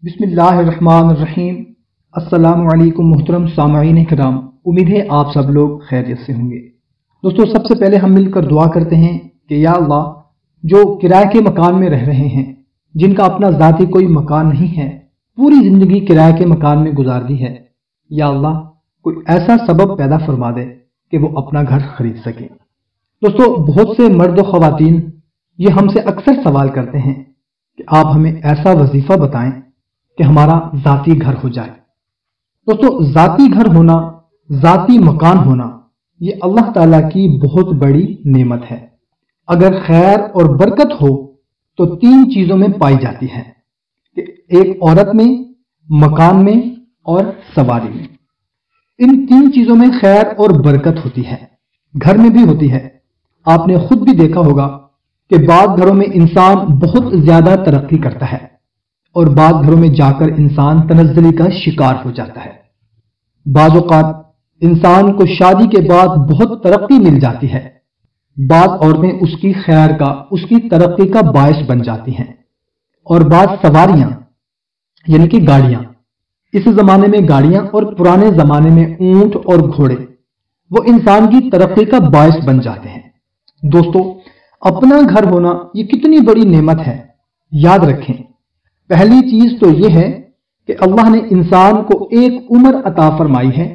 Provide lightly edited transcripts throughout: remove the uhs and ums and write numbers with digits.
بسم اللہ الرحمن الرحیم۔ السلام علیکم محترم سامعین کرام، امید ہے آپ سب لوگ خیریت سے ہوں گے۔ دوستو، سب سے پہلے ہم مل کر دعا کرتے ہیں کہ یا اللہ، جو کرائے کے مکان میں رہ رہے ہیں، جن کا اپنا ذاتی کوئی مکان نہیں ہے، پوری زندگی کرائے کے مکان میں گزار دی ہے، یا اللہ کوئی ایسا سبب پیدا فرما دے کہ وہ اپنا گھر خرید سکیں۔ دوستو، بہت سے مرد و خواتین یہ ہم سے اکثر سوال کرتے ہیں کہ آپ ہمیں ایسا وظیفہ بتائیں کہ ہمارا ذاتی گھر ہو جائے۔ دوستو، ذاتی گھر ہونا، ذاتی مکان ہونا، یہ اللہ تعالیٰ کی بہت بڑی نعمت ہے۔ اگر خیر اور برکت ہو تو تین چیزوں میں پائی جاتی ہے کہ ایک عورت میں، مکان میں اور سواری میں۔ ان تین چیزوں میں خیر اور برکت ہوتی ہے، گھر میں بھی ہوتی ہے۔ آپ نے خود بھی دیکھا ہوگا کہ بعض گھروں میں انسان بہت زیادہ ترقی کرتا ہے اور بعض گھروں میں جا کر انسان تنزلی کا شکار ہو جاتا ہے۔ بعض اوقات انسان کو شادی کے بعد بہت ترقی مل جاتی ہے، بعض عورتیں اس کی خیر کا، اس کی ترقی کا باعث بن جاتی ہیں، اور بعض سواریاں یعنی کہ گاڑیاں، اس زمانے میں گاڑیاں اور پرانے زمانے میں اونٹ اور گھوڑے، وہ انسان کی ترقی کا باعث بن جاتے ہیں۔ دوستو، اپنا گھر ہونا یہ کتنی بڑی نعمت ہے، یاد رکھیں۔ پہلی چیز تو یہ ہے کہ اللہ نے انسان کو ایک عمر عطا فرمائی ہے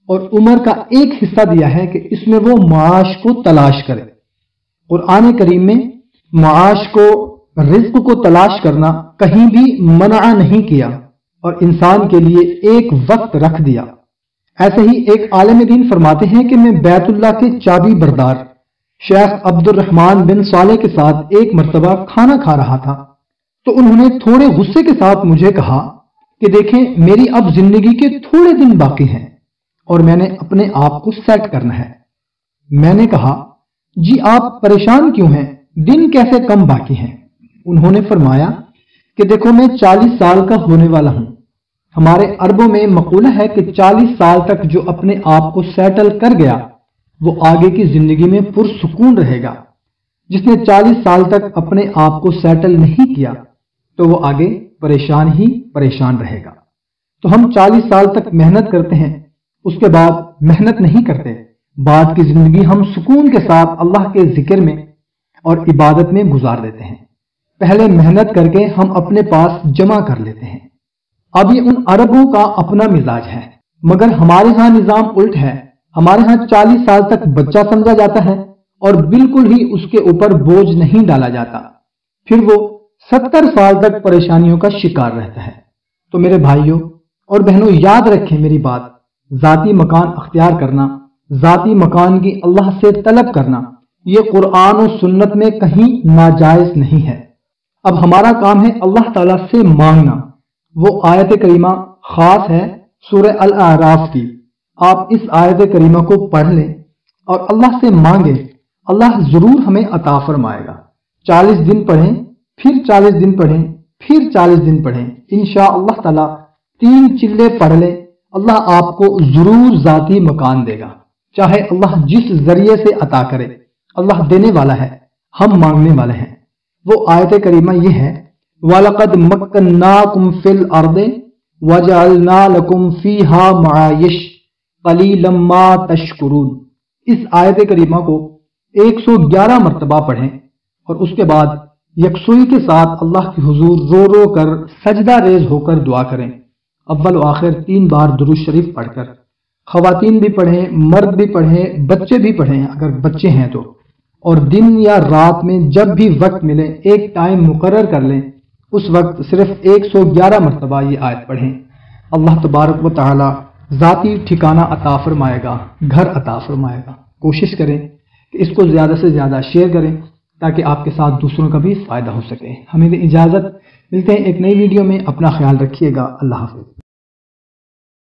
اور عمر کا ایک حصہ دیا ہے کہ اس میں وہ معاش کو تلاش کرے۔ قرآن کریم میں معاش کو، رزق کو تلاش کرنا کہیں بھی منع نہیں کیا اور انسان کے لیے ایک وقت رکھ دیا۔ ایسے ہی ایک عالم دین فرماتے ہیں کہ میں بیت اللہ کے چابی بردار شیخ عبد الرحمن بن صالح کے ساتھ ایک مرتبہ کھانا کھا رہا تھا، تو انہوں نے تھوڑے غصے کے ساتھ مجھے کہا کہ دیکھیں، میری اب زندگی کے تھوڑے دن باقی ہیں اور میں نے اپنے آپ کو سیٹ کرنا ہے۔ میں نے کہا، جی آپ پریشان کیوں ہیں، دن کیسے کم باقی ہیں؟ انہوں نے فرمایا کہ دیکھو، میں 40 سال کا ہونے والا ہوں۔ ہمارے عربوں میں مقولہ ہے کہ 40 سال تک جو اپنے آپ کو سیٹل کر گیا وہ آگے کی زندگی میں پرسکون رہے گا۔ جس نے 40 سال تک اپنے آپ کو سیٹل نہیں کیا تو وہ آگے پریشان ہی پریشان رہے گا۔ تو ہم 40 سال تک محنت کرتے ہیں، اس کے بعد محنت نہیں کرتے، بعد کی زندگی ہم سکون کے ساتھ اللہ کے ذکر میں اور عبادت میں گزار دیتے ہیں۔ پہلے محنت کر کے ہم اپنے پاس جمع کر لیتے ہیں۔ اب یہ ان عربوں کا اپنا مزاج ہے، مگر ہمارے ہاں نظام الٹ ہے۔ ہمارے ہاں 40 سال تک بچہ سمجھا جاتا ہے اور بالکل ہی اس کے اوپر بوجھ نہیں ڈالا جاتا، پھر وہ 70 سال تک پریشانیوں کا شکار رہتا ہے۔ تو میرے بھائیوں اور بہنوں، یاد رکھیں میری بات، ذاتی مکان اختیار کرنا، ذاتی مکان کی اللہ سے طلب کرنا، یہ قرآن و سنت میں کہیں ناجائز نہیں ہے۔ اب ہمارا کام ہے اللہ تعالیٰ سے مانگنا۔ وہ آیت کریمہ خاص ہے سورہ الاعراف کی، آپ اس آیت کریمہ کو پڑھ لیں اور اللہ سے مانگیں، اللہ ضرور ہمیں عطا فرمائے گا۔ 40 دن پڑھیں، پھر 40 دن پڑھیں، پھر 40 دن پڑھیں، انشاءاللہ تعالی 3 چلے پڑھ لیں، اللہ آپ کو ضرور ذاتی مکان دے گا، چاہے اللہ جس ذریعے سے عطا کرے۔ اللہ دینے والا ہے، ہم مانگنے والے ہیں۔ وہ آیت کریمہ یہ ہے، وَلَقَدْ مَكَّنَّاكُمْ فِي الْأَرْضِ وَجَعَلْنَا لَكُمْ فِيهَا مَعَائِشَ قَلِيلًا مَا تَشْكُرُونَ۔ اس آیت کریمہ کو 111 مرتبہ پڑھیں اور اس کے بعد یکسوئی کے ساتھ اللہ کے حضور رو رو کر سجدہ ریز ہو کر دعا کریں، اول و آخر 3 بار درود شریف پڑھ کر۔ خواتین بھی پڑھیں، مرد بھی پڑھیں، بچے بھی پڑھیں اگر بچے ہیں تو، اور دن یا رات میں جب بھی وقت ملے ایک ٹائم مقرر کر لیں، اس وقت صرف 111 مرتبہ یہ آیت پڑھیں۔ اللہ تبارک و تعالی ذاتی ٹھکانہ عطا فرمائے گا، گھر عطا فرمائے گا۔ کوشش کریں کہ اس کو زیادہ سے زیادہ شیئر کریں تاکہ آپ کے ساتھ دوسروں کا بھی فائدہ ہو سکے۔ ہمیں اجازت، ملتے ہیں ایک نئی ویڈیو میں، اپنا خیال رکھیے گا، اللہ حافظ۔